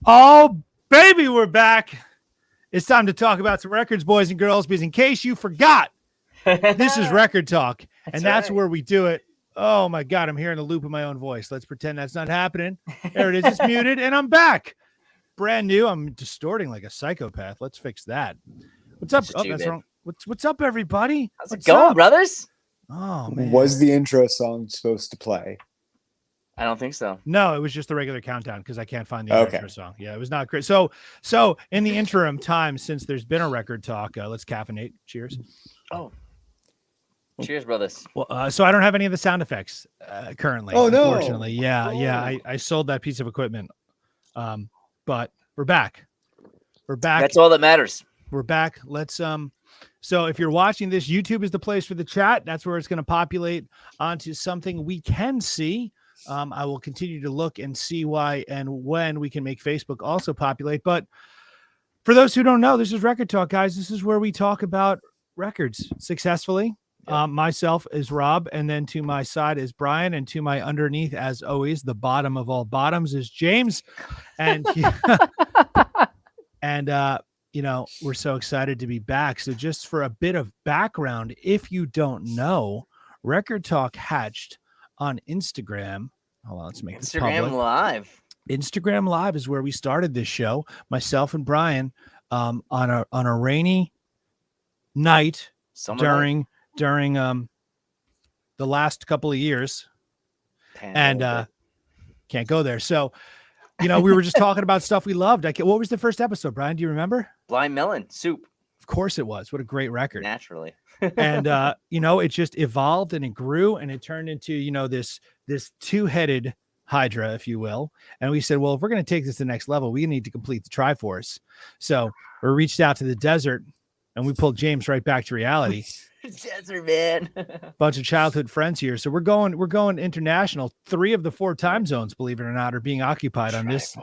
Oh, baby, we're back. It's time to talk about some records, boys and girls, because in case you forgot, this is Record Talk, and that's right. where we do it. Oh, my God, I'm hearing a loop of my own voice. Let's pretend that's not happening. There it is. It's muted, and I'm back. Brand new. I'm distorting like a psychopath. Let's fix that. What's up? Oh, that's wrong. What's up, everybody? How's What's it going, up? brothers? Oh, man. Was the intro song supposed to play? I don't think so. No, it was just the regular countdown because I can't find the Okay. intro song. Yeah, it was not great. So in the interim time, since there's been a Record Talk, let's caffeinate. Cheers. Oh. Cheers, brothers. Well, so I don't have any of the sound effects currently. Oh, no. Unfortunately, yeah. I sold that piece of equipment. But we're back. We're back. That's all that matters. We're back. Let's So if you're watching this, YouTube is the place for the chat. That's where it's going to populate onto something we can see. I will continue to look and see why and when we can make Facebook also populate. But for those who don't know, this is Record Talk, guys. This is where we talk about records successfully. Yep. Myself is Rob, and then to my side is Brian, and to my underneath, as always, the bottom of all bottoms is James. And we're so excited to be back. So just for a bit of background, if you don't know, Record Talk hatched on Instagram. Hold on, let's make this public. Instagram Live. Instagram Live is where we started this show. Myself and Brian, on a rainy night during the last couple of years, can't go there. So, we were just talking about stuff we loved. What was the first episode, Brian? Do you remember? Blind Melon Soup. Of course it was. What a great record. Naturally. And it just evolved and it grew and it turned into this two-headed hydra, if you will. And we said, well, if we're going to take this to the next level, we need to complete the Triforce. So we reached out to the desert and we pulled James right back to reality. Desert, man. Bunch of childhood friends here. So we're going international. 3 of the 4 time zones, believe it or not, are being occupied on this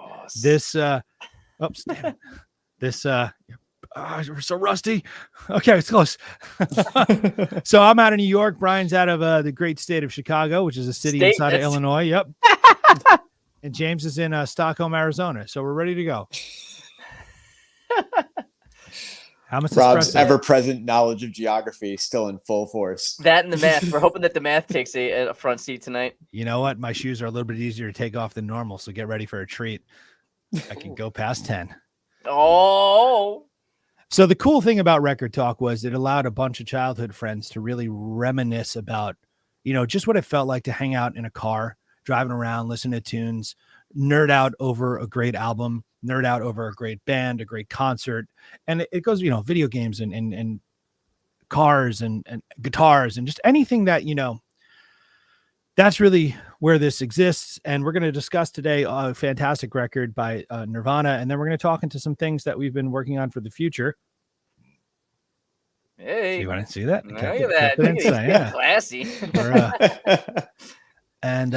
we're so rusty. Okay, it's close. So I'm out of New York. Brian's out of the great state of Chicago, which is a city inside of Illinois. Yep. And James is in Stockholm, Arizona. So we're ready to go. How much Rob's ever-present knowledge of geography still in full force. That and the math. We're hoping that the math takes a front seat tonight. You know what? My shoes are a little bit easier to take off than normal, so get ready for a treat. I can go past 10. Oh. So the cool thing about Record Talk was it allowed a bunch of childhood friends to really reminisce about, just what it felt like to hang out in a car, driving around, listen to tunes, nerd out over a great album, nerd out over a great band, a great concert. And it goes, video games and cars and guitars and just anything that, that's really where this exists. And we're going to discuss today a fantastic record by Nirvana. And then we're going to talk into some things that we've been working on for the future. Hey, so you want to see that? Look at that. Yeah. Classy. And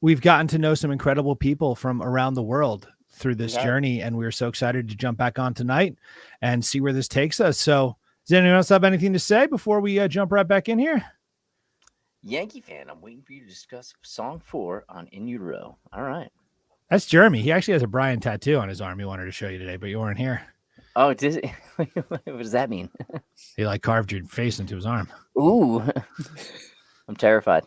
we've gotten to know some incredible people from around the world through this journey. And we're so excited to jump back on tonight and see where this takes us. So does anyone else have anything to say before we jump right back in here? Yankee fan, I'm waiting for you to discuss song 4 on In Utero. All right. That's Jeremy. He actually has a Brian tattoo on his arm he wanted to show you today, but you weren't here. Oh, does it? What does that mean? He carved your face into his arm. Ooh. I'm terrified.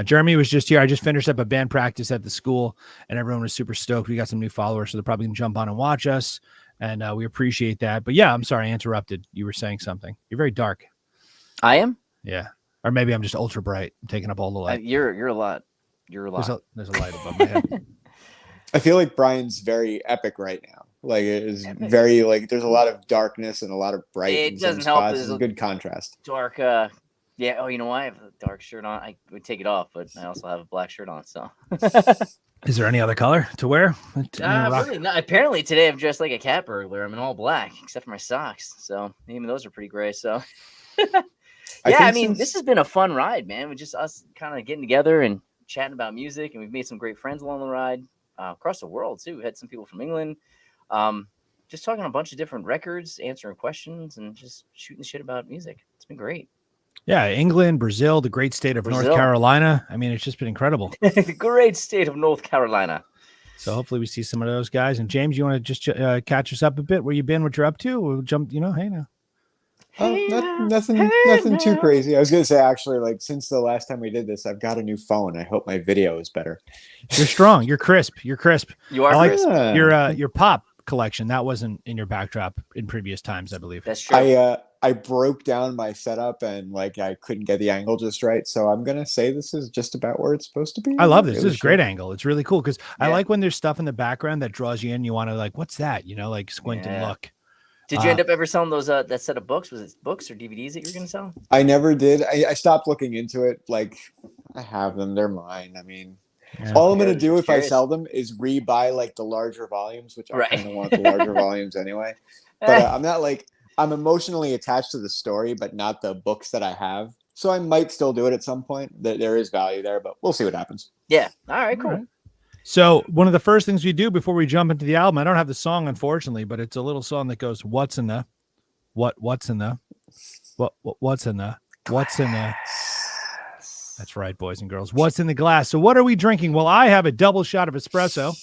Jeremy was just here. I just finished up a band practice at the school and everyone was super stoked. We got some new followers, so they're probably going to jump on and watch us. And we appreciate that. But yeah, I'm sorry I interrupted. You were saying something. You're very dark. I am? Yeah. Or maybe I'm just ultra bright. I'm taking up all the light. You're a lot. You're a lot. There's a light above my head. I feel like Brian's very epic right now. It's very there's a lot of darkness and a lot of bright. It doesn't help. It's a good contrast. Dark. Yeah. Oh, you know what? I have a dark shirt on. I would take it off, but I also have a black shirt on. So. Is there any other color to wear? Really not. Apparently today I'm dressed like a cat burglar. I'm in all black except for my socks. So even those are pretty gray. So. Yeah, this has been a fun ride, man. We're just us kind of getting together and chatting about music, and we've made some great friends along the ride across the world too. We had some people from England, just talking a bunch of different records, answering questions, and just shooting the shit about music. It's been great. Yeah, England, Brazil, the great state of North Carolina. I mean, it's just been incredible. The great state of North Carolina. So hopefully we see some of those guys. And James, you want to just catch us up a bit? Where you been? What you're up to? We'll jump. Hey now. Nothing too crazy. I was gonna say, actually, like, since the last time we did this, I've got a new phone. I hope my video is better. You're strong. You're crisp. You are crisp. Yeah. Your pop collection. That wasn't in your backdrop in previous times, I believe. That's true. I broke down my setup and like I couldn't get the angle just right. So I'm gonna say this is just about where it's supposed to be. I love this. This is a great angle. It's really cool because I like when there's stuff in the background that draws you in. You want to like, what's that? Like squint and look. Did you end up ever selling those that set of books? Was it books or DVDs that you were going to sell? I never did. I stopped looking into it. Like, I have them. They're mine. I mean, all I'm going to do if I sell them is rebuy like the larger volumes, which I kind of want the larger volumes anyway. But I'm not like, I'm emotionally attached to the story, but not the books that I have. So I might still do it at some point. There is value there, but we'll see what happens. Yeah. All right, cool. All right. So one of the first things we do before we jump into the album, I don't have the song, unfortunately, but it's a little song that goes, what's in the that's right, boys and girls. What's in the glass? So what are we drinking? Well, I have a double shot of espresso.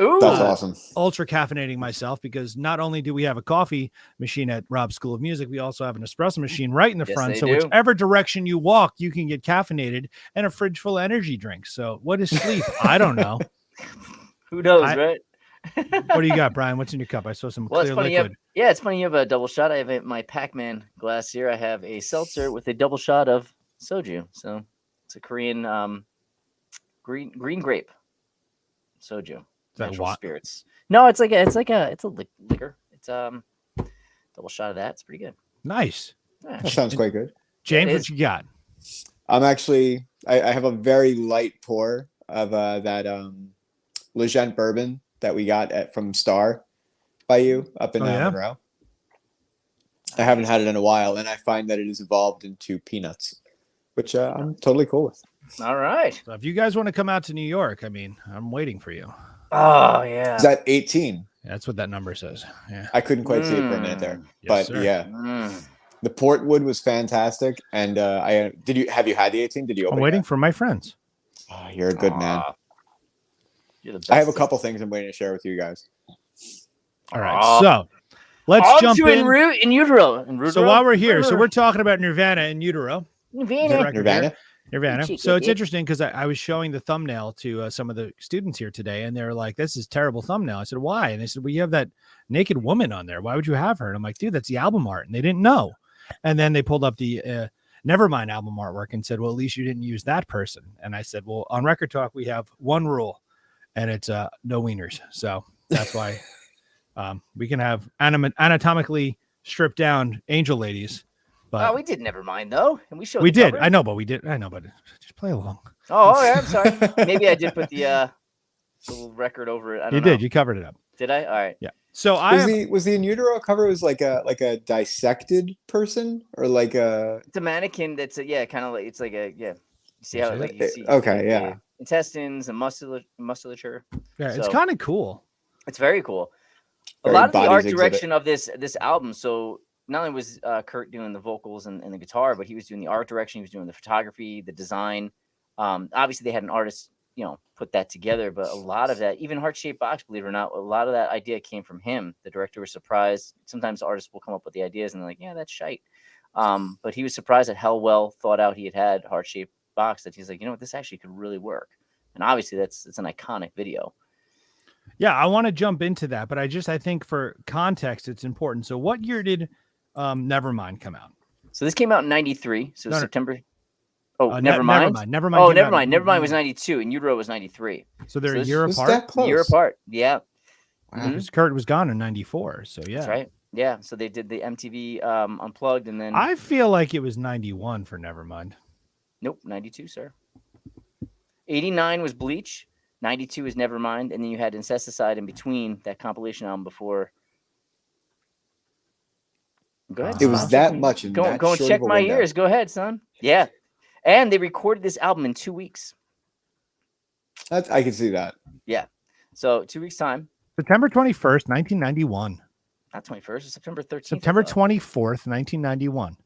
Ooh, that's awesome. Ultra caffeinating myself because not only do we have a coffee machine at Rob's School of Music, we also have an espresso machine right in the front. So whichever direction you walk, you can get caffeinated and a fridge full of energy drinks. So what is sleep? I don't know. Who knows, right? What do you got, Brian? What's in your cup? I saw some clear liquid. It's funny you have a double shot. I have my Pac-Man glass here. I have a seltzer with a double shot of soju. So it's a Korean green grape soju. Natural spirits. No, it's a liquor. It's double shot of that. It's pretty good. Nice. Yeah. That sounds quite good. James, what you got? I'm actually I have a very light pour of that Legend bourbon that we got from Star by you up in Monroe. I haven't had it in a while, and I find that it has evolved into peanuts, which I'm totally cool with. All right. So if you guys want to come out to New York, I mean, I'm waiting for you. Oh, yeah. Is that 18? That's what that number says. Yeah. I couldn't quite see it for a minute there. Yes, but yeah. The Portwood was fantastic. And have you had the 18? Did you open it? I'm waiting for my friends. Oh, you're a good man. You're the best. I have a couple things I'm waiting to share with you guys. All right. So let's jump in. In Utero. So while we're here, so we're talking about Nirvana in Utero. Nirvana. So it's interesting because I was showing the thumbnail to some of the students here today, and they're like, "This is terrible thumbnail." I said, "Why?" And they said, "Well, you have that naked woman on there. Why would you have her?" And I'm like, "Dude, that's the album art," and they didn't know. And then they pulled up the Nevermind album artwork and said, "Well, at least you didn't use that person." And I said, "Well, on Record Talk, we have one rule, and it's no wieners. So that's why we can have anatomically stripped down angel ladies." But we did Nevermind though, and we showed. We did. Cover. I know, but we did. I know, but just play along. Oh, yeah, I'm sorry. Maybe I did put the little record over it. I don't know. You did. You covered it up. Did I? All right. Yeah. So was the In Utero cover was like a dissected person or like a. It's a mannequin. That's kind of like it's like a You see how like you see. Okay. Yeah. Intestines and musculature. Yeah, it's kind of cool. It's very cool. A lot of the art direction of this album. So. Not only was Kurt doing the vocals and the guitar, but he was doing the art direction. He was doing the photography, the design. Obviously, they had an artist, put that together. But a lot of that, even Heart-Shaped Box, believe it or not, a lot of that idea came from him. The director was surprised. Sometimes artists will come up with the ideas and they're like, "Yeah, that's shite." But he was surprised at how well thought out he had Heart-Shaped Box. That he's like, you know what, this actually could really work. And obviously, it's an iconic video. Yeah, I want to jump into that, but I think for context, it's important. So, what year did Nevermind come out? So this came out in 93. So September. Oh, Nevermind. Oh, Nevermind. Nevermind was 92 and Utero was 93. So they're a year apart. Year apart. Yeah. Wow. Mm-hmm. Kurt was gone in 94. So yeah. That's right. Yeah. So they did the MTV Unplugged and then. I feel like it was 91 for Nevermind. Nope. 92, sir. 89 was Bleach. 92 is Nevermind. And then you had Incesticide in between that compilation album before. Go ahead. It was that much. Go and check my ears. Go ahead, son. Yeah. And they recorded this album in 2 weeks. I can see that. Yeah. So 2 weeks time. September 21st, 1991. Not 21st. It's September 13th. September 24th, 1991.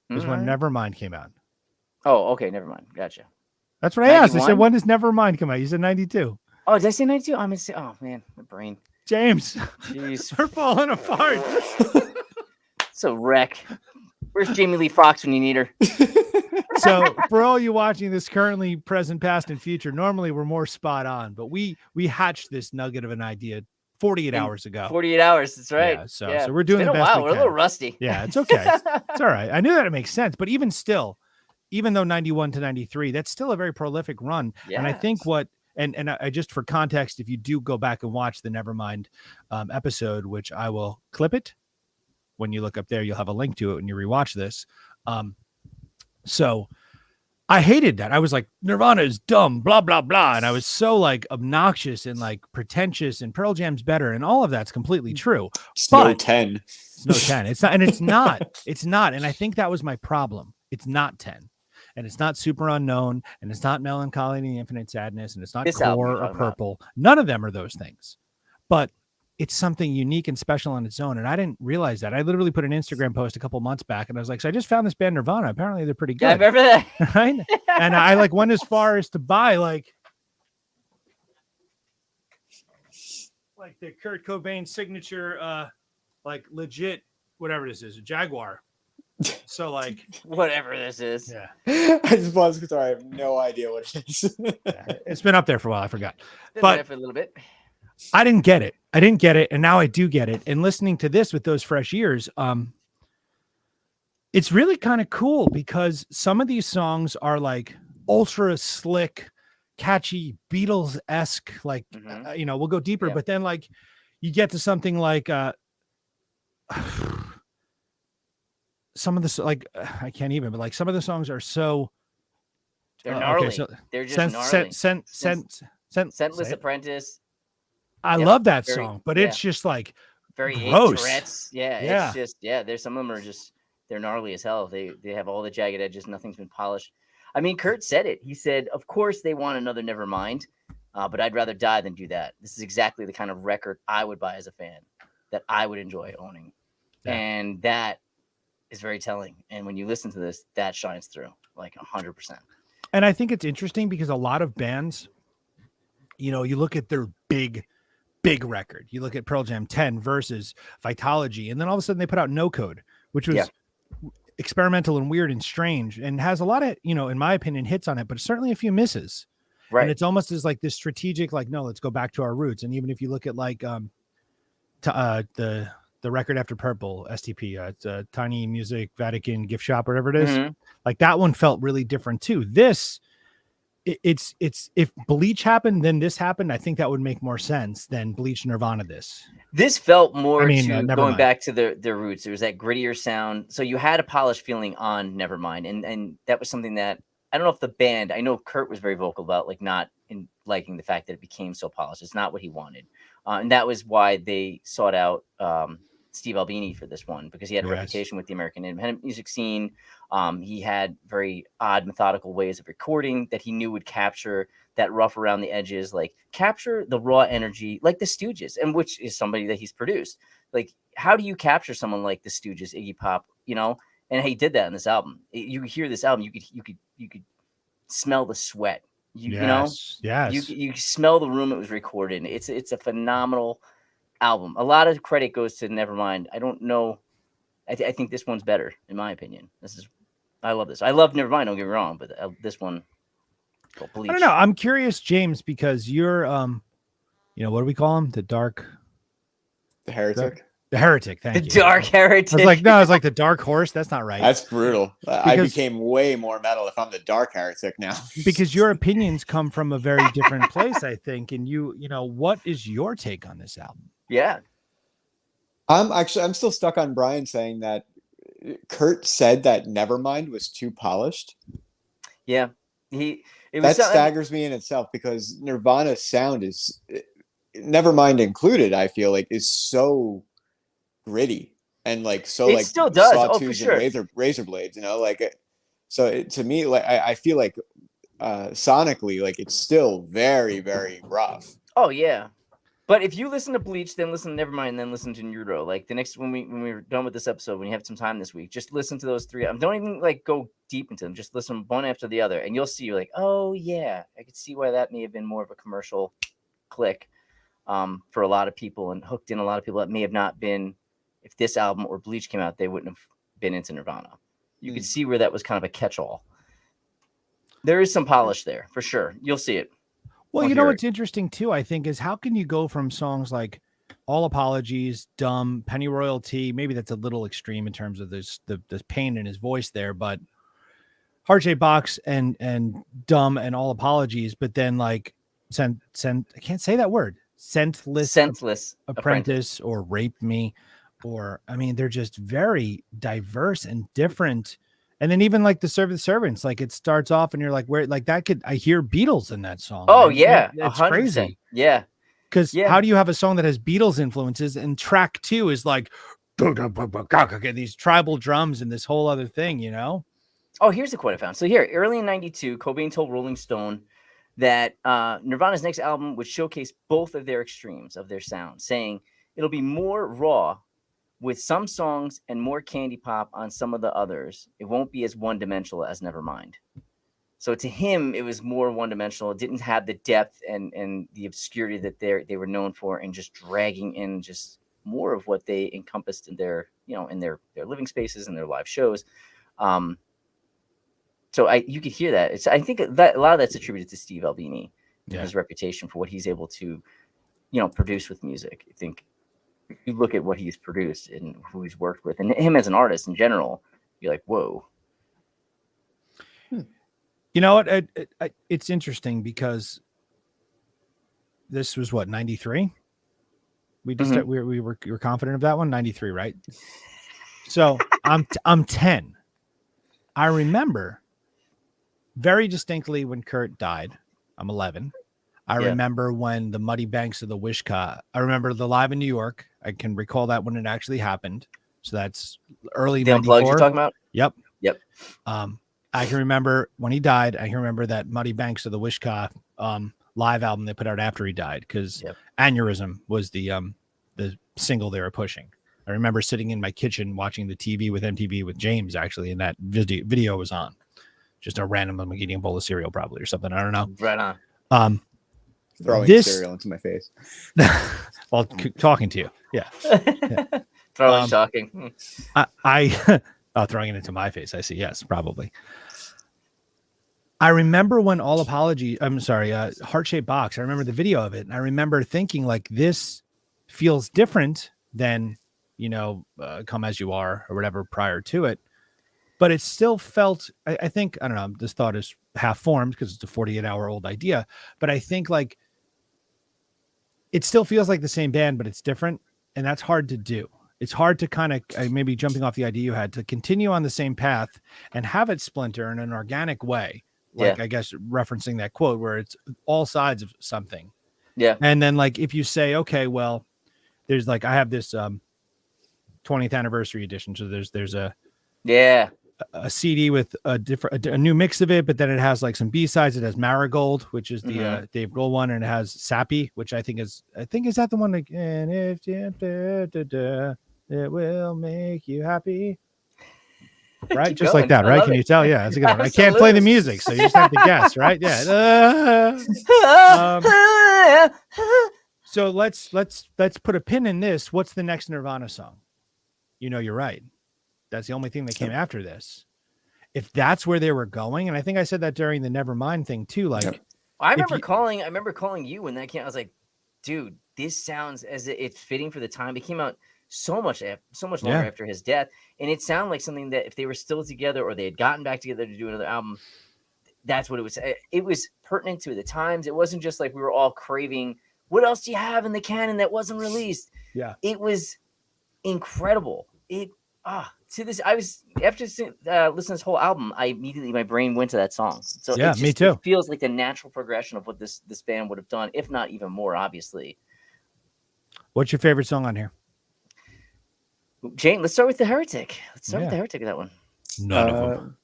is when Nevermind came out. Oh, okay, never mind. Gotcha. That's what I asked. I said, when does Nevermind come out? You said 92. Oh, did I say 92? I'm gonna say, oh man, my brain. James, jeez, we're falling apart. So wreck. Where's Jamie Lee Foxx when you need her? So for all you watching this currently, present, past, and future, normally we're more spot on, but we hatched this nugget of an idea 48 hours ago. 48 hours, that's right. Yeah, so we're doing the best we can. We're a little rusty. Yeah, it's okay. It's all right. I knew that it makes sense, but even still, even though 91 to 93, that's still a very prolific run. Yes. And I think what, and I just for context, if you do go back and watch the Nevermind episode, which I will clip it when you look up there, you'll have a link to it when you rewatch this. So I hated that. I was like, Nirvana is dumb, blah, blah, blah. And I was so like obnoxious and like pretentious, and Pearl Jam's better. And all of that's completely true. It's no 10. It's no 10. It's not. And it's not. It's not. And I think that was my problem. It's not 10. And it's not Super Unknown. And it's not Melancholy and the Infinite Sadness. And it's not Core or Purple. None of them are those things. But it's something unique and special on its own. And I didn't realize that. I literally put an Instagram post a couple months back and I was like, so I just found this band Nirvana. Apparently they're pretty good. Yeah, I remember that. Right? And I like went as far as to buy like the Kurt Cobain signature, like legit, whatever this is, a Jaguar. So like whatever this is. Yeah. I just was because I have no idea what it is. Yeah, it's been up there for a while. I forgot. But for a little bit. I didn't get it. And now I do get it. And listening to this with those fresh ears, it's really kind of cool because some of these songs are like ultra slick, catchy, Beatles-esque, like, we'll go deeper, but then like you get to something like, some of the, like, I can't even, but like some of the songs are so, they're gnarly. Okay, so they're just gnarly. Scentless Apprentice. I love that song, but it's just like very gross. Tourette's. Yeah, it's just there's some of them are just they're gnarly as hell. They have all the jagged edges, nothing's been polished. I mean, Kurt said it. He said, "Of course they want another Nevermind, but I'd rather die than do that. This is exactly the kind of record I would buy as a fan, that I would enjoy owning." Yeah. And that is very telling. And when you listen to this, that shines through like 100%. And I think it's interesting because a lot of bands, you look at their big record. You look at Pearl Jam 10 versus Vitology, and then all of a sudden they put out No Code, which was experimental and weird and strange and has a lot of, in my opinion, hits on it, but certainly a few misses. Right. And it's almost as like this strategic, like, no, let's go back to our roots. And even if you look at like the record after Purple, STP, it's Tiny Music Vatican Gift Shop, whatever it is, like that one felt really different too. This, it's if Bleach happened, then this happened. I think that would make more sense than Bleach Nirvana. This felt more going back to their roots. There was that grittier sound. So you had a polished feeling on Nevermind. And that was something that I don't know if the band, I know Kurt was very vocal about like not liking the fact that it became so polished. It's not what he wanted. And that was why they sought out Steve Albini for this one, because he had a reputation with the American independent music scene. He had very odd, methodical ways of recording that he knew would capture that rough around the edges, like capture the raw energy, like the Stooges, and which is somebody that he's produced. Like, how do you capture someone like the Stooges, Iggy Pop, And he did that in this album. You hear this album, you could smell the sweat. You smell the room it was recorded in. It's a phenomenal album. A lot of credit goes to Nevermind. I don't know. I think this one's better, in my opinion. I love this. I love Nevermind, don't get me wrong, but this one, Bleach. I don't know. I'm curious, James, because you're, what do we call him? The heretic. The heretic. Thank you. Dark heretic. I was like the dark horse. That's not right. That's brutal. I became way more metal if I'm the dark heretic now. Because your opinions come from a very different place, I think. And what is your take on this album? Yeah. I'm still stuck on Brian saying that Kurt said that Nevermind was too polished. Yeah. That staggers me in itself, because Nirvana's sound is, Nevermind included, I feel like, is so gritty and like so it like still does. sawtooths For sure. and razor blades, so to me, like I feel like sonically, like it's still very, very rough. Oh yeah. But if you listen to Bleach, then listen to Nevermind, then listen to In Utero. Like the next when we're done with this episode, when you have some time this week, just listen to those three. Don't even like go deep into them. Just listen one after the other, and you'll see. You're like, oh yeah, I could see why that may have been more of a commercial click for a lot of people and hooked in a lot of people that may have not been. If this album or Bleach came out, they wouldn't have been into Nirvana. You could see where that was kind of a catch-all. There is some polish there for sure. You'll see it. Well, you know what's interesting too, I think, is how can you go from songs like All Apologies, Dumb, Penny Royalty, maybe that's a little extreme in terms of the pain in his voice there, but Heart-Shaped Box and Dumb and All Apologies, but then like I can't say that word. Scentless Apprentice or Rape Me, or I mean, they're just very diverse and different. And then even like the Servants, like it starts off and you're like, where like that could, I hear Beatles in that song. Oh yeah. It's crazy. Yeah. Because how do you have a song that has Beatles influences and track 2 is like these tribal drums and this whole other thing, you know? Oh, here's the quote I found. So here, early in 92, Cobain told Rolling Stone that Nirvana's next album would showcase both of their extremes of their sound, saying it'll be more raw with some songs and more candy pop on some of the others. It won't be as one-dimensional as Nevermind. So to him, it was more one-dimensional. It didn't have the depth and the obscurity that they were known for, and just dragging in just more of what they encompassed in their, in their living spaces and their live shows. So you could hear that. I think that a lot of that's attributed to Steve Albini and his reputation for what he's able to, produce with music. I think if you look at what he's produced and who he's worked with, and him as an artist in general, you're like, whoa. You know what? It's interesting because this was what, 93? We just we were confident of that one, 93, right? So I'm 10. I remember very distinctly when Kurt died. I'm 11. I remember when the Muddy Banks of the Wishkah. I remember the Live in New York. I can recall that when it actually happened. So that's early the Unplugged you're talking about? Yep. I can remember when he died. I can remember that Muddy Banks of the Wishkah live album they put out after he died, because Aneurysm was the single they were pushing. I remember sitting in my kitchen watching the TV with MTV with James, actually, and that video was on. Just a random, I'm eating a bowl of cereal probably or something. I don't know. Right on. Throwing cereal into my face. While talking to you. Yeah. Talking. Throwing it into my face. I see. Yes, probably. I remember when Heart-Shaped Box. I remember the video of it. And I remember thinking like, this feels different than, Come As You Are or whatever prior to it. But it still felt, I think, I don't know, this thought is half formed because it's a 48-hour-old idea. But I think like it still feels like the same band, but it's different. And that's hard to do. It's hard to kind of, maybe jumping off the idea you had, to continue on the same path and have it splinter in an organic way. Like, I guess, referencing that quote where it's all sides of something. Yeah. And then like, if you say, okay, well, there's like, I have this 20th anniversary edition. So there's a CD with a new mix of it, but then it has like some B-sides. It has Marigold, which is the Dave Grohl one, and it has Sappy, which I think is that the one like, and if it will make you happy. Right? Just going. Like that, right? Can you tell? Yeah, that's a good one. I can't play the music, so you just have to guess, right? Yeah. So let's put a pin in this. What's the next Nirvana song? You're right. That's the only thing that came after this. If that's where they were going, and I think I said that during the Nevermind thing too. Like, I remember calling you when that came. I was like, dude, this sounds as it's fitting for the time. It came out so much longer after his death, and it sounded like something that if they were still together or they had gotten back together to do another album, that's what it was. It was pertinent to the times. It wasn't just like we were all craving, what else do you have in the canon that wasn't released? Yeah, it was incredible. To this, I was after listening to this whole album, my brain went to that song. So me too. It feels like the natural progression of what this band would have done, if not even more, obviously. What's your favorite song on here? Jane, let's start with The Heretic. Let's start with The Heretic of that one. None of them.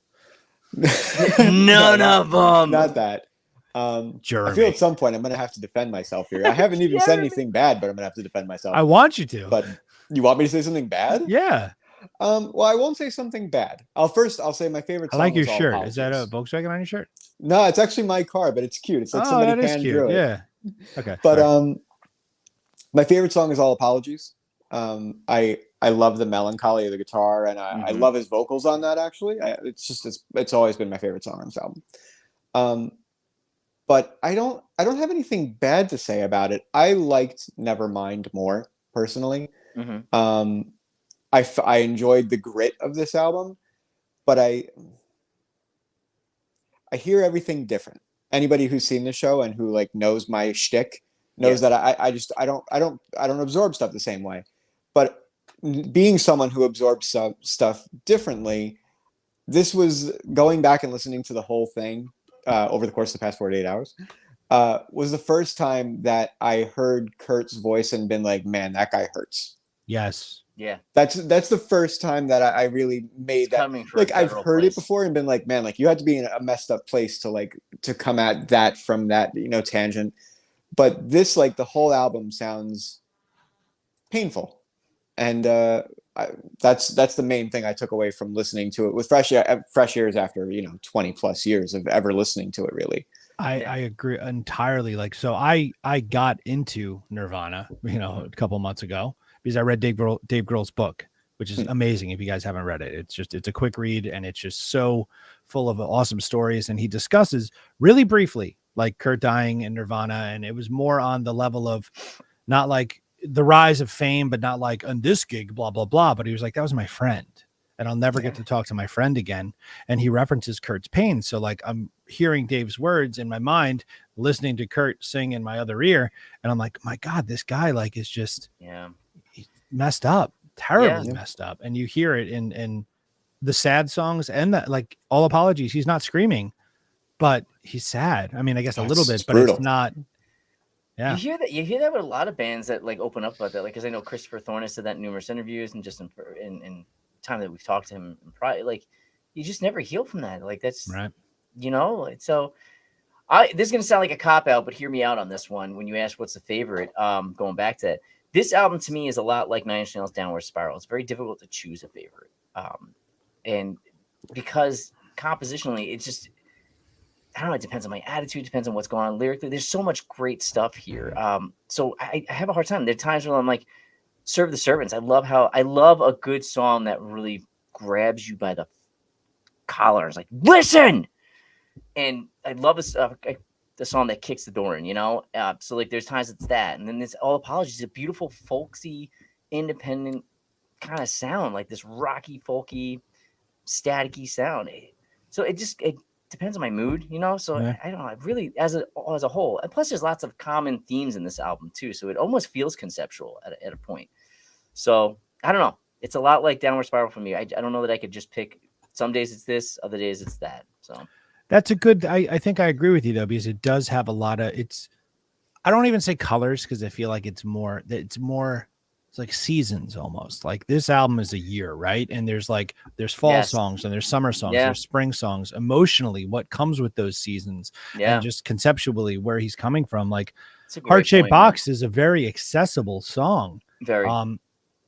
None of them. Not that. I feel at some point I'm gonna have to defend myself here. I haven't even said anything bad, but I'm gonna have to defend myself. I want you to. But you want me to say something bad? Yeah. Well, I won't say something bad. I'll say my favorite song. I like your shirt. Is that a Volkswagen on your shirt? No, it's actually my car, but it's cute. It's like somebody hand drew it. Yeah. Okay. But my favorite song is All Apologies. I love the melancholy of the guitar, and I love his vocals on that. Actually, it's always been my favorite song on this album. But I don't have anything bad to say about it. I liked Nevermind more personally. I enjoyed the grit of this album, but I hear everything different. Anybody who's seen the show and who like knows my shtick knows that I don't absorb stuff the same way. But being someone who absorbs stuff differently, this was going back and listening to the whole thing over the course of the past 48 hours. Was the first time that I heard Kurt's voice and been like, man, that guy hurts. Yes. Yeah. That's the first time that I really made that. Like I've heard it before and been like, man, like you had to be in a messed up place to come at that from that, tangent. But this, like the whole album sounds painful. And that's the main thing I took away from listening to it with fresh ears after 20 plus years of ever listening to it. Really, I agree entirely. Like, so I got into Nirvana, a couple months ago because I read Dave Grohl's book, which is amazing. If you guys haven't read it, it's a quick read and it's just so full of awesome stories. And he discusses really briefly like Kurt dying in Nirvana, and it was more on the level of not like the rise of fame, but not like on this gig, blah, blah, blah. But he was like, that was my friend and I'll never get to talk to my friend again. And he references Kurt's pain. So like, I'm hearing Dave's words in my mind, listening to Kurt sing in my other ear. And I'm like, my God, this guy like is just messed up, terribly messed up. And you hear it in the sad songs and that, like All Apologies. He's not screaming, but he's sad. I mean, I guess a little bit, but it's not. Yeah. You hear that with a lot of bands that like open up about that. Like, cause I know Christopher Thorne has said that in numerous interviews and just in time that we've talked to him in private, like you just never heal from that. Like that's right. So this is going to sound like a cop out, but hear me out on this one. When you ask what's the favorite, going back to that, this album to me is a lot like Nine Inch Nails' Downward Spiral. It's very difficult to choose a favorite. And because compositionally, it's just, I don't know, it depends on my attitude, depends on what's going on lyrically. There's so much great stuff here. So I have a hard time. There are times when I'm like, Serve the Servants. I love a good song that really grabs you by the collar. It's like, listen! And I love the song that kicks the door in, So like there's times it's that. And then this All Apologies, a beautiful, folksy, independent kind of sound, like this rocky, folky, staticky sound. So it depends on my mood, So I don't know. Really, as a whole, and plus there's lots of common themes in this album too. So it almost feels conceptual at a point. So I don't know. It's a lot like Downward Spiral for me. I don't know that I could just pick. Some days it's this, other days it's that. So that's a good. I think I agree with you though, because it does have a lot of. I don't even say colors because I feel like it's more. It's like seasons almost. Like this album is a year, right? And there's fall songs and there's summer songs, there's spring songs. Emotionally, what comes with those seasons, and just conceptually where he's coming from. Like Heart Shaped Box is a very accessible song, and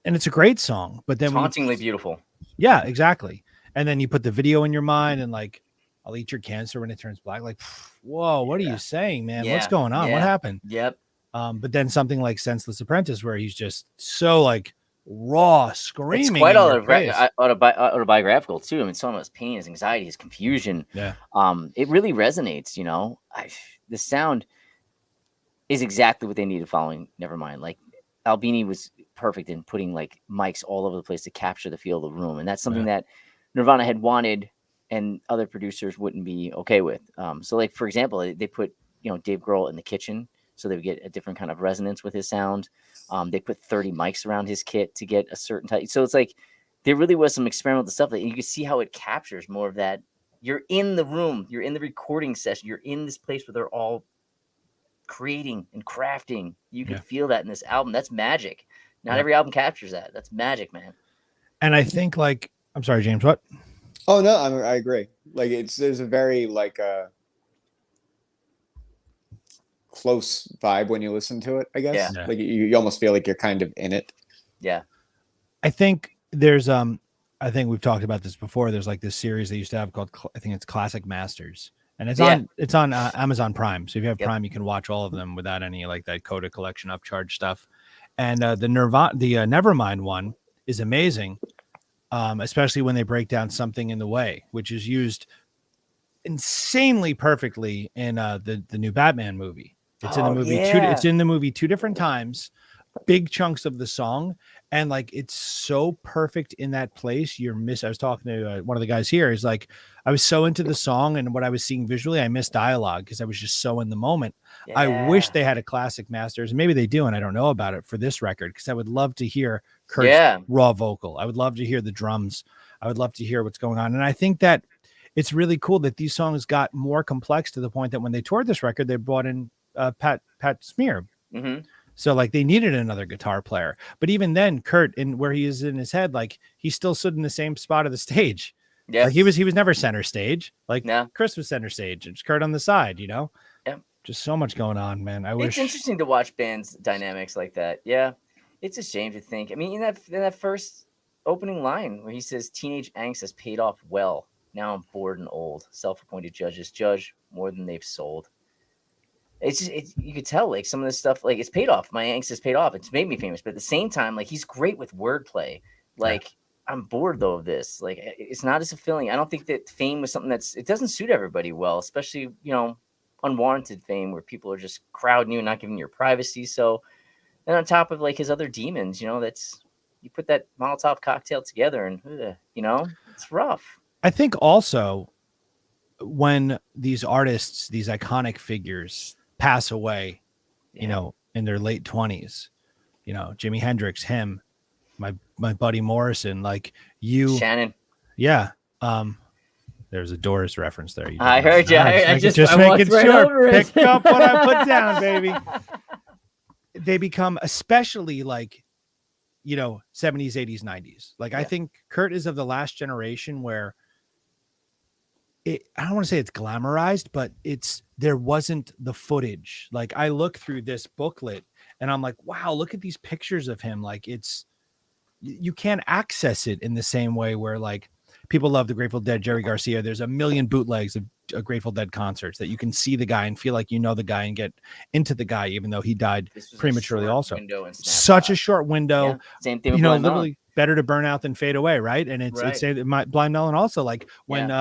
it's a great song. But then hauntingly beautiful. Yeah, exactly. And then you put the video in your mind and like, I'll eat your cancer when it turns black. Like, whoa, what are you saying, man? What's going on? What happened? Yep. But then something like Senseless Apprentice, where he's just so like raw, screaming. It's quite autobiographical too. I mean, some of his pain, his anxiety, his confusion. Yeah. It really resonates. The sound is exactly what they needed following Nevermind. Like Albini was perfect in putting like mics all over the place to capture the feel of the room, and that's something that Nirvana had wanted, and other producers wouldn't be okay with. So, like for example, they put Dave Grohl in the kitchen, so they would get a different kind of resonance with his sound. They put 30 mics around his kit to get a certain type. So it's like there really was some experimental stuff that you can see how it captures more of that. You're in the room, you're in the recording session, you're in this place where they're all creating and crafting. You can feel that in this album. That's magic. Not every album captures that. That's magic, man. And I think like, I'm sorry, James, what? Oh no, I agree. Like there's a very like close vibe when you listen to it, I guess. Yeah. Like you almost feel like you're kind of in it. Yeah. I think there's I think we've talked about this before. There's like this series they used to have called I think it's Classic Masters, and it's on Amazon Prime. So if you have Prime, you can watch all of them without any like that Coda collection upcharge stuff. And the Nevermind one is amazing, especially when they break down Something in the Way, which is used insanely perfectly in the new Batman movie. It's in the movie it's in the movie 2 different times, big chunks of the song, and like it's so perfect in that place. I was talking to one of the guys here. Is like I was so into the song and what I was seeing visually, I missed dialogue because I was just so in the moment. I wish they had a Classic Masters, maybe they do, and I don't know about it for this record, because I would love to hear Kurt's raw vocal. I would love to hear the drums. I would love to hear what's going on. And I think that it's really cool that these songs got more complex to the point that when they toured this record, they brought in Pat Smear. Mm-hmm. So like they needed another guitar player, but even then Kurt, in where he is in his head, like he still stood in the same spot of the stage. Yeah. Like he was never center stage. Like Chris was center stage. It's Kurt on the side, you know? Yeah. Just so much going on, man. It's interesting to watch bands dynamics like that. Yeah. It's a shame to think. I mean, in that first opening line where he says teenage angst has paid off well. Now I'm bored and old. Self-appointed judges judge more than they've sold. It's just, you could tell like some of this stuff, like it's paid off. My angst has paid off. It's made me famous. But at the same time, like he's great with wordplay. Like I'm bored though of this. Like it's not as fulfilling. I don't think that fame was something it doesn't suit everybody well, especially, unwarranted fame where people are just crowding you and not giving you your privacy. So then on top of like his other demons, you put that Molotov cocktail together and, it's rough. I think also when these artists, these iconic figures pass away, in their late 20s, Jimi Hendrix, him, my buddy Morrison, like you, Shannon. Yeah. There's a Doors reference there. I heard you. I just making sure. Right Pick up what I put down, baby. They become especially like, 70s, 80s, 90s. Like I think Kurt is of the last generation where I don't want to say it's glamorized, but there wasn't the footage. Like I look through this booklet and I'm like, wow, look at these pictures of him. Like you can't access it in the same way where like people love the Grateful Dead, Jerry Garcia. There's a million bootlegs of Grateful Dead concerts that you can see the guy and feel like you know the guy and get into the guy, even though he died prematurely also. Such a short window. Yeah. Same thing with Blind literally better to burn out than fade away, right? And it's Blind Melon also, like when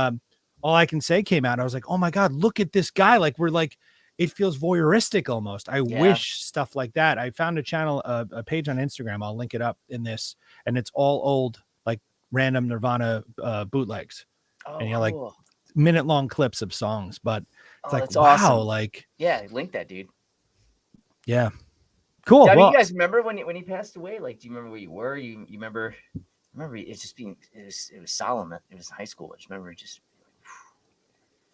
All I Can Say came out, I was like, oh my God, look at this guy. Like we're like, it feels voyeuristic almost. I wish stuff like that. I found a channel, a page on Instagram. I'll link it up in this, and it's all old, like random Nirvana bootlegs. And like minute-long clips of songs, but it's like, wow, awesome. Like, link that, dude. Yeah. Cool. I mean, you guys remember when he passed away? Like, do you remember where you were? You remember it's just it was solemn. It was high school. I just remember just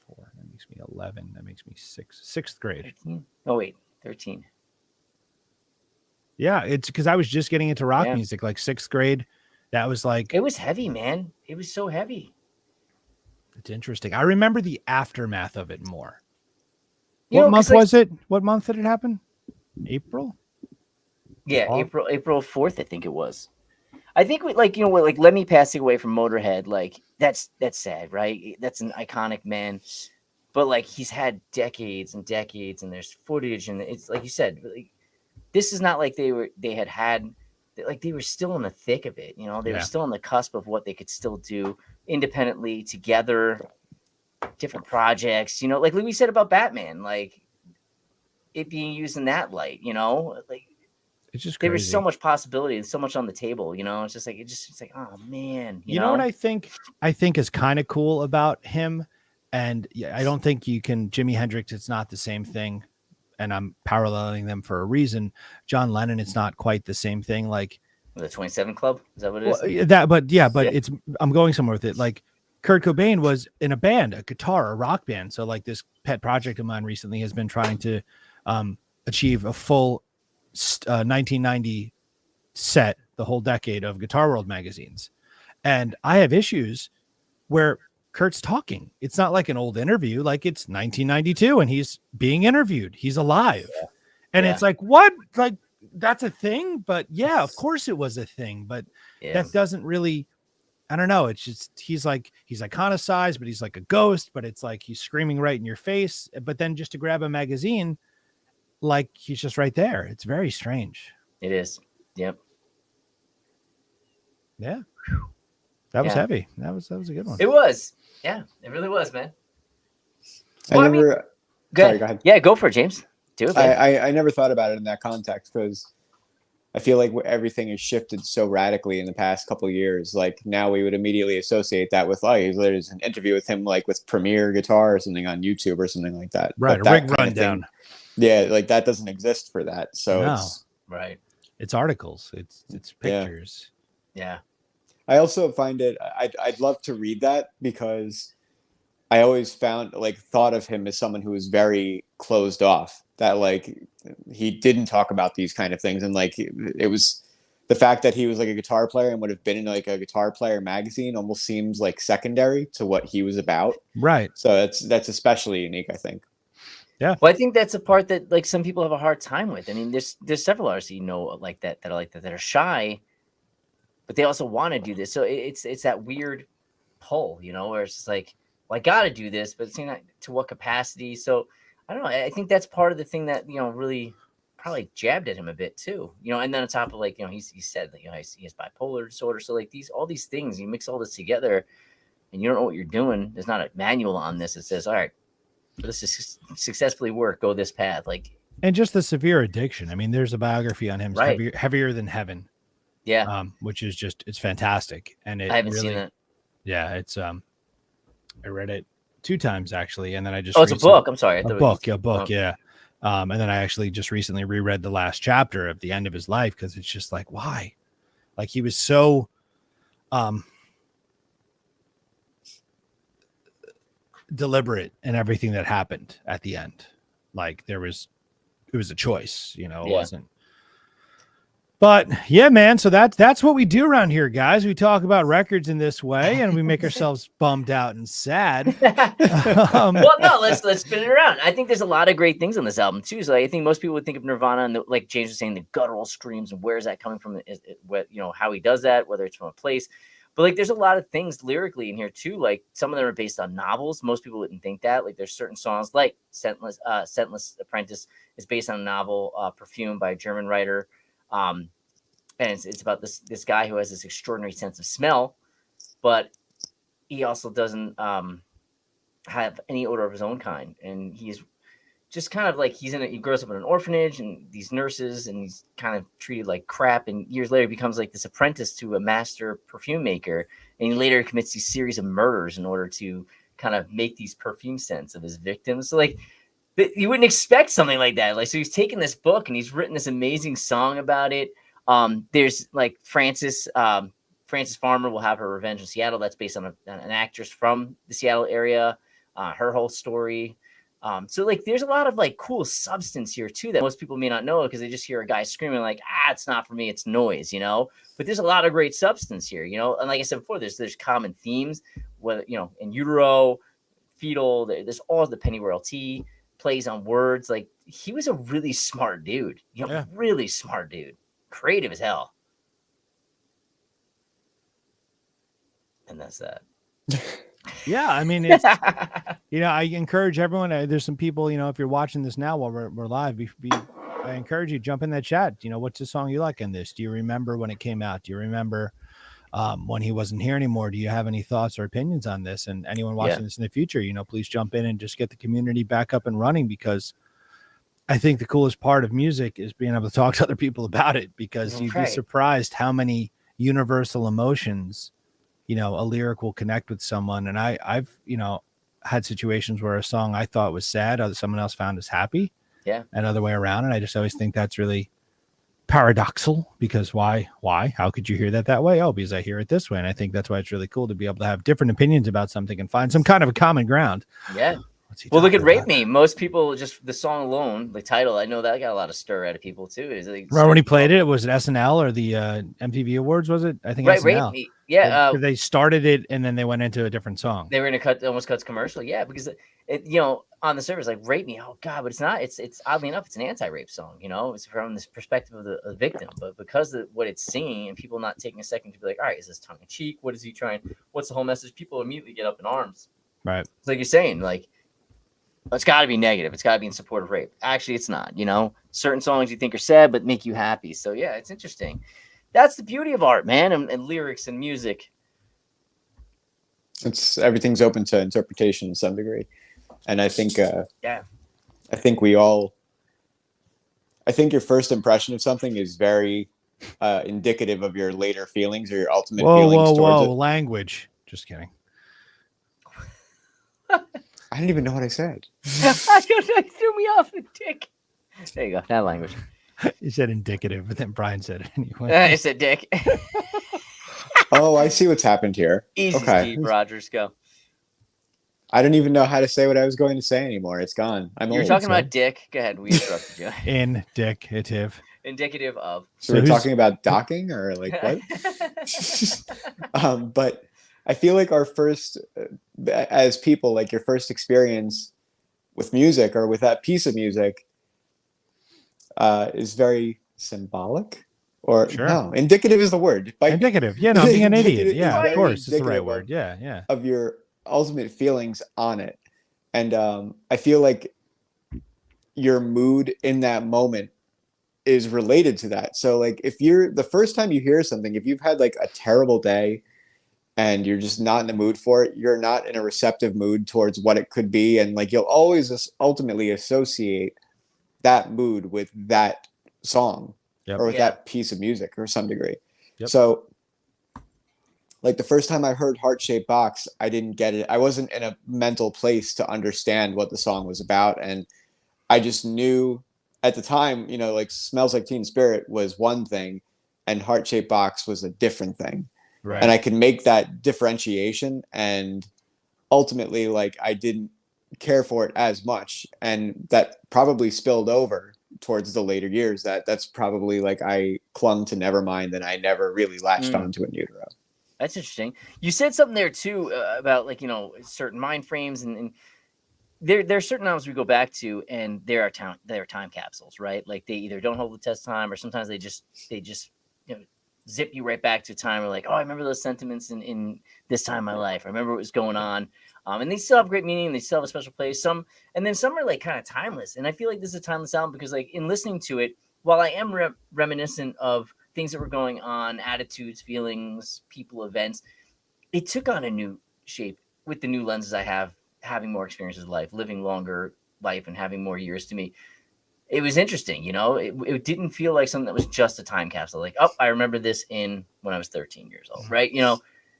4. That makes me 11. That makes me 6th grade. 13? Oh wait, 13. Yeah, it's because I was just getting into rock music, like 6th grade. That was like, it was heavy, man. It was so heavy. It's interesting. I remember the aftermath of it more. What month was it? What month did it happen? April? Yeah, April 4th, I think it was. I think Lemmy passing away from Motorhead, like that's sad, right? That's an iconic man, but like he's had decades and decades, and there's footage, and it's like you said, like, this is not like they were still in the thick of it, they were still on the cusp of what they could still do independently together, different projects, like we said about Batman, like it being used in that light, like. It's just crazy. There was so much possibility and so much on the table, it's just like it's like, oh man, you know what I think is kind of cool about him, and I don't think you can Jimi Hendrix, it's not the same thing, and I'm paralleling them for a reason. John Lennon, it's not quite the same thing. Like the 27 Club, is that what it is? It's I'm going somewhere with it. Like Kurt Cobain was in a band, a rock band. So like this pet project of mine recently has been trying to achieve a full 1990 set, the whole decade of Guitar World magazines. And I have issues where Kurt's talking. It's not like an old interview. Like it's 1992 and he's being interviewed. He's alive. Yeah. And it's like, what? Like that's a thing? But yeah, of course it was a thing. But that doesn't really, I don't know. It's just, he's iconicized, but he's like a ghost, but it's like, he's screaming right in your face. But then just to grab a magazine, like he's just right there. It's very strange. It is. Yep. Yeah. That was heavy. That was a good one. It was. Yeah, it really was, man. Well, go ahead. Yeah, go for it, James. Do it. I never thought about it in that context because I feel like everything has shifted so radically in the past couple of years. Like now we would immediately associate that with there's an interview with him like with Premier Guitar or something on YouTube or something like that. Right, a rig rundown. Yeah, like that doesn't exist for that. So it's right. It's articles. It's pictures. Yeah. I also find it, I'd love to read that because I always thought of him as someone who was very closed off, that like he didn't talk about these kind of things. And like, it was the fact that he was like a guitar player and would have been in like a Guitar Player magazine almost seems like secondary to what he was about. Right. So that's especially unique, I think. Yeah. Well, I think that's a part that like some people have a hard time with. I mean, there's several artists like that are shy, but they also want to do this. So it's that weird pull, where it's just like, well, I got to do this, but it's not to what capacity. So I don't know. I think that's part of the thing that, really probably jabbed at him a bit too, and then on top of like, he said that, he has bipolar disorder. So like all these things, you mix all this together and you don't know what you're doing. There's not a manual on this. It says, all right, this is successfully work, go this path. And just the severe addiction. I mean, there's a biography on him, right. Heavier Than Heaven. Yeah. Which is it's fantastic. And I haven't seen it. Yeah. It's, I read it 2 times actually. And then I just, it's a book. I'm sorry. A book. Yeah. And then I actually just recently reread the last chapter of the end of his life. Cause it's just like, why? Like he was so, deliberate in everything that happened at the end. Like it was a choice, it wasn't. But yeah, man. So that's what we do around here, guys. We talk about records in this way, and we make ourselves bummed out and sad. Well, no, let's spin it around. I think there's a lot of great things on this album too. So I think most people would think of Nirvana and like James was saying, the guttural screams and where is that coming from? How he does that, whether it's from a place. But like, there's a lot of things lyrically in here too. Like some of them are based on novels. Most people wouldn't think that. Like there's certain songs like Scentless Apprentice is based on a novel, Perfume by a German writer. And it's about this guy who has this extraordinary sense of smell, but he also doesn't have any odor of his own kind. And he's just kind of like he grows up in an orphanage and these nurses, and he's kind of treated like crap. And years later, he becomes like this apprentice to a master perfume maker. And he later commits these series of murders in order to kind of make these perfume scents of his victims. So like, you wouldn't expect something like that. Like, so he's taken this book and he's written this amazing song about it. There's like Frances Farmer Will Have Her Revenge in Seattle. That's based on an actress from the Seattle area, her whole story. So like, there's a lot of like cool substance here too that most people may not know because they just hear a guy screaming like, it's not for me, it's noise, but there's a lot of great substance here, and like I said before, there's common themes, whether, In Utero, Fetal, there's all the Pennyroyal Tea, plays on words. Like he was a really smart dude, really smart dude, creative as hell. And that's that. Yeah, I mean, it's, I encourage everyone. There's some people, if you're watching this now while we're live, I encourage you, jump in that chat. What's the song you like in this? Do you remember when it came out? Do you remember when he wasn't here anymore? Do you have any thoughts or opinions on this? And anyone watching this in the future, please jump in and just get the community back up and running, because I think the coolest part of music is being able to talk to other people about it, because you'd be surprised how many universal emotions a lyric will connect with someone. And I've had situations where a song I thought was sad, someone else found as happy, and other way around. And I just always think that's really paradoxical, because why? How could you hear that way? Oh, because I hear it this way. And I think that's why it's really cool to be able to have different opinions about something and find some kind of a common ground. Yeah. Well, look at Rape Me. Most people, just the song alone, the title, I know that got a lot of stir out of people too. Is like, right when he played it, was it SNL or the MTV Awards? Was it? I think right. SNL. Rape Me. Yeah. They started it and then they went into a different song. They were in almost cuts commercial. Yeah, because it on the surface, like Rape Me. Oh God, but it's not. It's oddly enough, it's an anti-rape song. It's from this perspective of the victim, but because of what it's singing and people not taking a second to be like, all right, is this tongue in cheek? What is he trying? What's the whole message? People immediately get up in arms. Right. It's like you're saying, like, it's got to be negative. It's got to be in support of rape. Actually, it's not. Certain songs you think are sad but make you happy. So yeah, it's interesting. That's the beauty of art, man, and lyrics and music. Everything's open to interpretation to some degree, and I think I think your first impression of something is very indicative of your later feelings or your ultimate feelings towards it. Language. Just kidding. I didn't even know what I said. I don't know. You threw me off the dick. There you go. That language. You said indicative, but then Brian said it anyway. I said dick. Oh, I see what's happened here. Easy, okay. Steve Rogers, go. I don't even know how to say what I was going to say anymore. It's gone. You're talking about dick. Go ahead. We interrupted you. Indicative. Indicative of. So we're talking about docking or like what? But I feel like our first, as people, like your first experience with music or with that piece of music is very symbolic. Or sure. No, indicative is the word. Indicative. Yeah, no, being an idiot. Yeah, of course. It's the right word. Yeah. Of your ultimate feelings on it. And I feel like your mood in that moment is related to that. So like if you're the first time you hear something, if you've had like a terrible day and you're just not in the mood for it, you're not in a receptive mood towards what it could be. And like you'll always ultimately associate that mood with that song. Yep. Or with that piece of music or some degree. Yep. So like the first time I heard Heart Shaped Box, I didn't get it. I wasn't in a mental place to understand what the song was about. And I just knew at the time, like Smells Like Teen Spirit was one thing and Heart Shaped Box was a different thing. Right. And I could make that differentiation. And ultimately, like I didn't care for it as much. And that probably spilled over towards the later years. That's probably like I clung to Nevermind and I never really latched onto In Utero. That's interesting. You said something there too about like certain mind frames and there are certain albums we go back to and there are time capsules, right? Like they either don't hold the test of time or sometimes they just zip you right back to a time where like, oh, I remember those sentiments in this time in my life. I remember what was going on. And they still have great meaning. They still have a special place. Some are like kind of timeless. And I feel like this is a timeless album because like in listening to it, while I am reminiscent of things that were going on, attitudes, feelings, people, events, it took on a new shape with the new lenses I have, having more experiences in life, living longer life and having more years to me. It was interesting, it didn't feel like something that was just a time capsule. Like, oh, I remember this when I was 13 years old, right?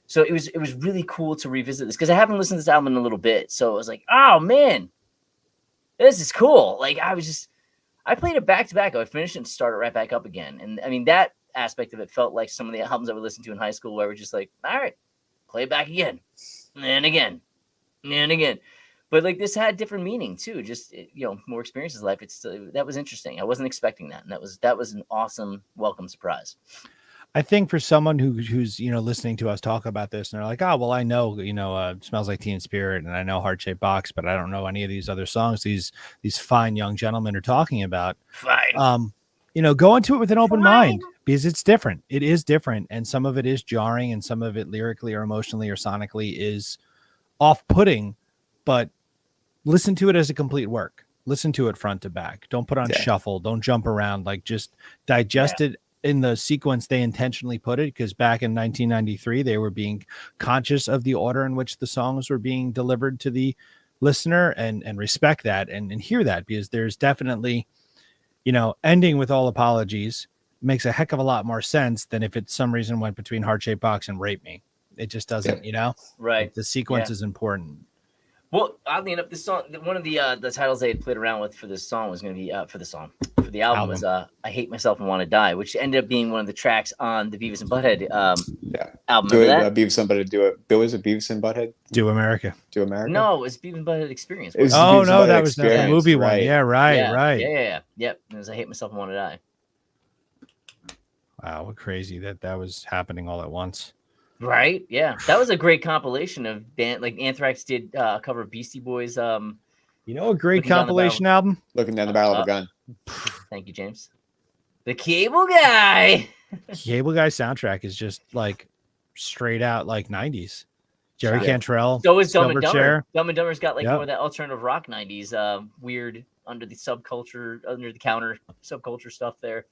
So it was really cool to revisit this because I haven't listened to this album in a little bit. So I was like, oh man, this is cool. Like I played it back to back. I would finish it and start it right back up again. And I mean, that aspect of it felt like some of the albums I would listen to in high school where we're just like, all right, play it back again and again and again. But like this had different meaning too. Just more experiences in life. That was interesting. I wasn't expecting that, and that was an awesome welcome surprise. I think for someone who's listening to us talk about this and they're like, oh well, I know Smells Like Teen Spirit and I know Heart Shaped Box, but I don't know any of these other songs these fine young gentlemen are talking about. Fine. Go into it with an open mind because it's different. It is different, and some of it is jarring, and some of it lyrically or emotionally or sonically is off-putting. But listen to it as a complete work. Listen to it front to back. Don't put on shuffle. Don't jump around. Like just digest it in the sequence they intentionally put it, because back in 1993 they were being conscious of the order in which the songs were being delivered to the listener, and respect that and hear that, because there's definitely ending with all apologies makes a heck of a lot more sense than if it some reason went between Heart Shaped Box and Rape Me. It just doesn't, right. The sequence is important. Well, oddly enough, this song, one of the titles they had played around with for this song was going to be for the album was "I Hate Myself and Want to Die," which ended up being one of the tracks on the Beavis and Butthead album. Do it, Beavis and Butthead. Do it. Bill, was it Beavis and Butthead? Do America. Do America. No, it was Beavis and Butthead Experience. Oh no, that was the movie one. Yeah, right. Yeah. Yep. It was "I Hate Myself and Want to Die." Wow, what crazy that was happening all at once. Right, yeah, that was a great compilation of band. Like Anthrax did a cover of Beastie Boys. A great compilation album. Looking down the barrel of a gun. Thank you, James. The Cable Guy. Cable Guy soundtrack is just like straight out like 90s. Jerry Cantrell. So is Dumb and Dumber. Chair. Dumb and Dumber's got like more of that alternative rock 90s, weird under the counter subculture stuff there.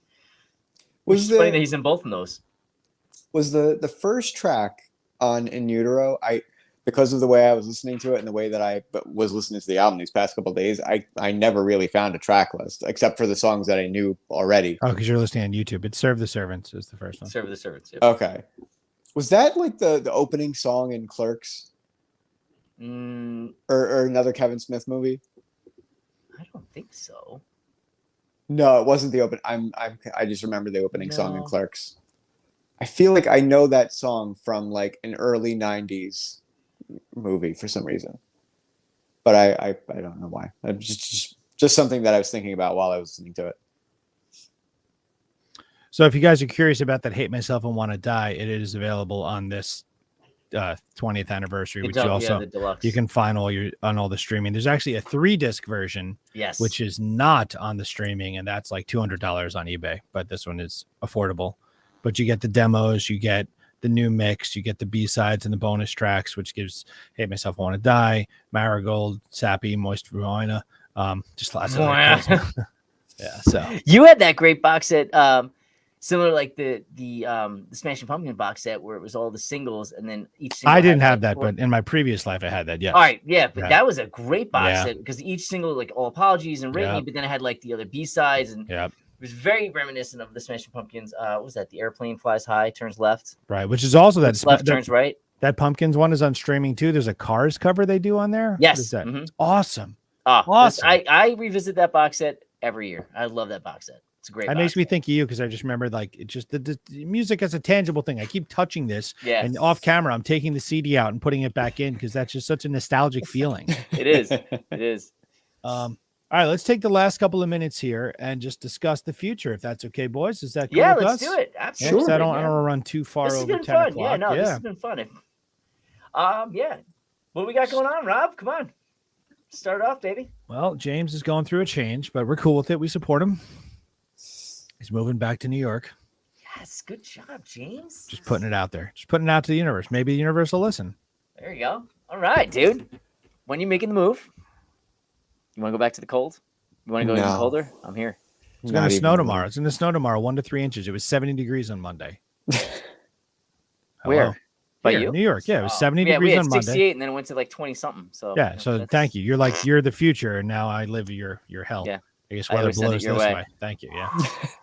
Was funny that he's in both of those. Was the first track on In Utero, because of the way I was listening to it and the way that I was listening to the album these past couple of days, I never really found a track list except for the songs that I knew already. Oh, because you're listening on YouTube. It's Serve the Servants is the first one. Serve the Servants. Yep. Okay. Was that like the opening song in Clerks? Or another Kevin Smith movie? I don't think so. No, it wasn't the open. I just remember the opening song in Clerks. I feel like I know that song from like an early 90s movie for some reason. But I don't know why. Just something that I was thinking about while I was listening to it. So if you guys are curious about that Hate Myself and Want to Die, it is available on this 20th anniversary, which you can find on all the streaming. There's actually a 3-disc version, which is not on the streaming, and that's like $200 on eBay, but this one is affordable. But you get the demos, you get the new mix, you get the B-sides and the bonus tracks, which gives Hate Myself, Want to Die, Marigold, Sappy, Moist Vagina, just lots of yeah. So you had that great box set, similar like the Smashing Pumpkin box set where it was all the singles and then each single. I didn't have that, but in my previous life I had that. Yes. All right, yeah, but that was a great box set because each single, like All Apologies and Rate Me, but then I had like the other B-sides and it was very reminiscent of the Smashing Pumpkins. What was that? The Airplane Flies High, Turns Left. Right, which is also that left turns right. That Pumpkins one is on streaming too. There's a Cars cover they do on there. Yes, what is that? It's awesome. Awesome. I revisit that box set every year. I love that box set. It's a great. That makes me think of you because I just remember like it just the music as a tangible thing. I keep touching this, and off camera, I'm taking the CD out and putting it back in because that's just such a nostalgic feeling. It is. It is. All right, let's take the last couple of minutes here and just discuss the future, if that's okay, boys. Is that cool? Yeah, with let's us? do it. Absolutely. I don't want to run too far over 10 fun. o'clock. Yeah, no, this has been fun. Yeah. What do we got going on, Rob? Come on. Start off, baby. Well, James is going through a change, but we're cool with it. We support him. He's moving back to New York. Yes, good job, James. Just putting it out there. Just putting it out to the universe. Maybe the universe will listen. There you go. All right, dude. When you making the move? You want to go back to the cold? You want to go even colder? I'm here. It's going to snow tomorrow. It's going to snow tomorrow, 1 to 3 inches. It was 70 degrees on Monday. Where? By you? New York. Yeah, it was 70 degrees on Monday. 68 and then it went to like 20 something. So so thank you. You're the future, and now I live your hell. Yeah. I guess weather blows this way. Thank you. Yeah.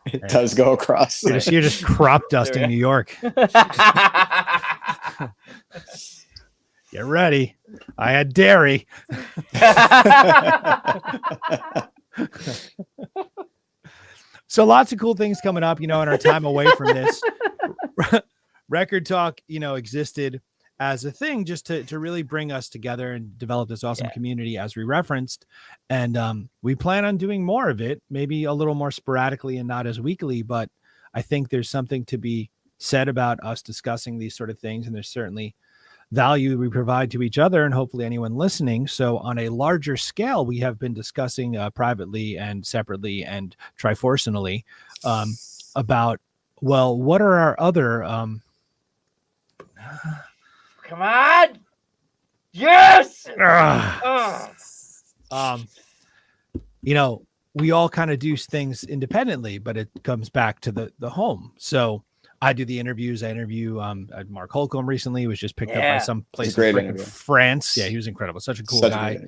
It does go across. You're just crop dusting New York. Get ready. I had dairy. So lots of cool things coming up, in our time away from this. Record Talk, existed as a thing just to really bring us together and develop this awesome community, as we referenced. And we plan on doing more of it, maybe a little more sporadically and not as weekly, but I think there's something to be said about us discussing these sort of things. And there's certainly value we provide to each other and hopefully anyone listening. So on a larger scale, we have been discussing privately and separately and triforcinally about, well, what are our other come on. Yes. We all kind of do things independently, but it comes back to the home. So I do the interviews. I interview Mark Holcomb recently. He was just picked up by some place in France. Yeah, he was incredible. Such a cool guy.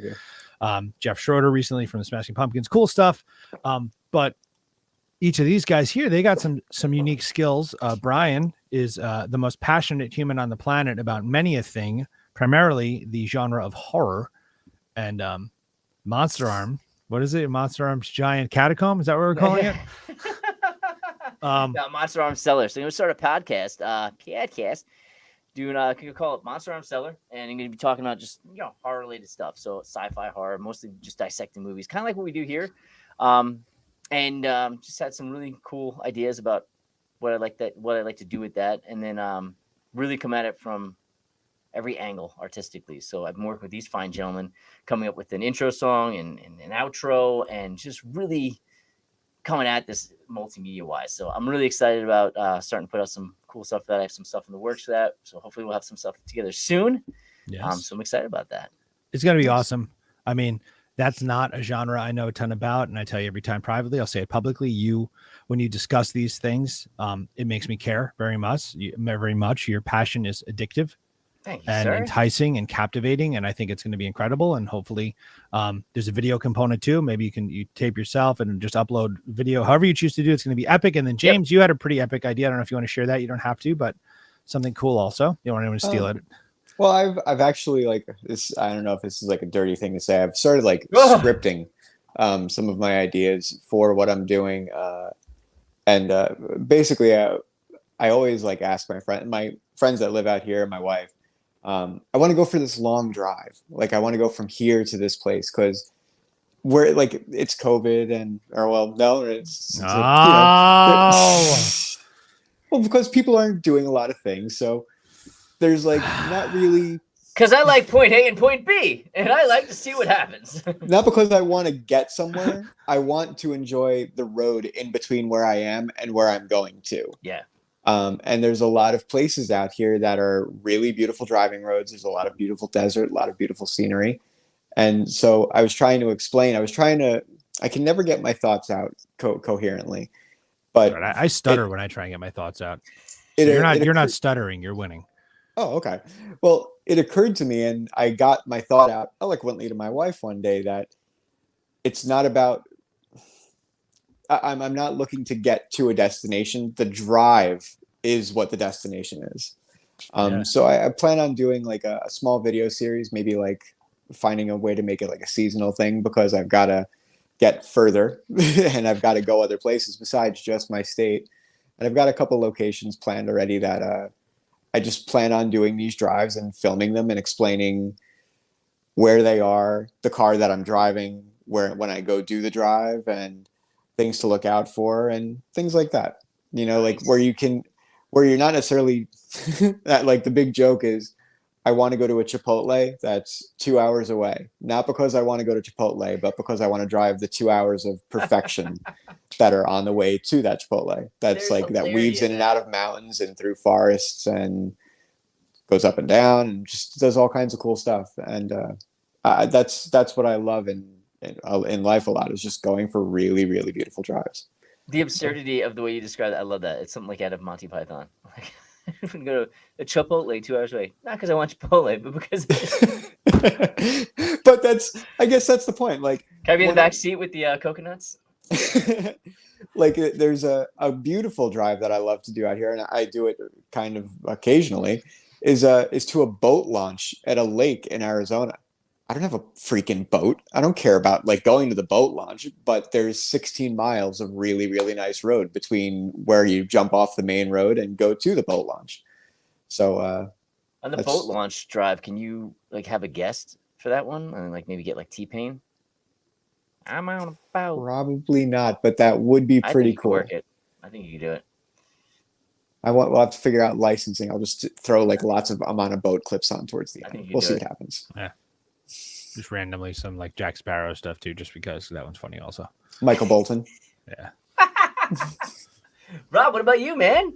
Jeff Schroeder recently from the Smashing Pumpkins. Cool stuff. But each of these guys here, they got some unique skills. Brian is the most passionate human on the planet about many a thing, primarily the genre of horror. and Monster Arm. What is it? Monster Arm's Giant Catacomb? Is that what we're calling it? Monster Arm Cellar. So I'm gonna start a podcast. Doing you call it Monster Arm Cellar, and I'm gonna be talking about just horror related stuff. So sci-fi horror, mostly just dissecting movies, kind of like what we do here. And just had some really cool ideas about what I like to do with that, and then really come at it from every angle artistically. So I've been working with these fine gentlemen, coming up with an intro song and an outro, and just really coming at this multimedia wise. So I'm really excited about starting to put out some cool stuff for that. I have some stuff in the works for that. So hopefully we'll have some stuff together soon. Yes. So I'm excited about that. It's going to be awesome. I mean, that's not a genre I know a ton about. And I tell you every time privately, I'll say it publicly. When you discuss these things, it makes me care very much. Your passion is addictive. Thank you, and sir. Enticing and captivating, and I think it's going to be incredible. And hopefully, there's a video component too. Maybe you tape yourself and just upload video. However you choose to do, it's going to be epic. And then James, you had a pretty epic idea. I don't know if you want to share that. You don't have to, but something cool also. You don't want anyone to steal it. Well, I've actually like this. I don't know if this is like a dirty thing to say. I've started like scripting some of my ideas for what I'm doing, and basically, I always like ask my friends that live out here and my wife. I want to go for this long drive. Like I want to go from here to this place because we're like it's COVID it's well, because people aren't doing a lot of things, so there's like not really. Because I like point A and point B, and I like to see what happens. Not because I want to get somewhere. I want to enjoy the road in between where I am and where I'm going to. Yeah. And there's a lot of places out here that are really beautiful driving roads. There's a lot of beautiful desert, a lot of beautiful scenery. And so I was trying to explain, I can never get my thoughts out coherently, but I stutter when I try and get my thoughts out. So you're not stuttering, you're winning. Oh, okay. Well, it occurred to me and I got my thought out eloquently to my wife one day that it's not about, I'm not looking to get to a destination. The drive is what the destination is. So I plan on doing like a small video series, maybe like finding a way to make it like a seasonal thing because I've got to get further and I've got to go other places besides just my state. And I've got a couple locations planned already that I just plan on doing these drives and filming them and explaining where they are, the car that I'm driving, when I go do the drive and things to look out for and things like that, like where you're not necessarily that like the big joke is I want to go to a Chipotle that's 2 hours away, not because I want to go to Chipotle, but because I want to drive the 2 hours of perfection that are on the way to that Chipotle. That's that weaves in and out of mountains and through forests and goes up and down and just does all kinds of cool stuff. And that's what I love in life a lot is just going for really, really beautiful drives. The absurdity of the way you describe it, I love that. It's something like out of Monty Python. Like, I'm going to go to a Chipotle 2 hours away. Not because I want Chipotle, but because... But I guess that's the point. Like, can I be in the back seat with the coconuts? Like there's a beautiful drive that I love to do out here, and I do it kind of occasionally, is to a boat launch at a lake in Arizona. I don't have a freaking boat. I don't care about like going to the boat launch, but there's 16 miles of really, really nice road between where you jump off the main road and go to the boat launch. So on the boat launch drive, can you like have a guest for that one and like maybe get like T-Pain? I'm on a boat. Probably not, but that would be pretty cool. Work it. I think you can do it. We'll have to figure out licensing. I'll just throw like lots of I'm on a boat clips on towards the end. We'll see what happens. Yeah. Just randomly some like Jack Sparrow stuff too, just because that one's funny also. Michael Bolton. Yeah. Rob, what about you, man?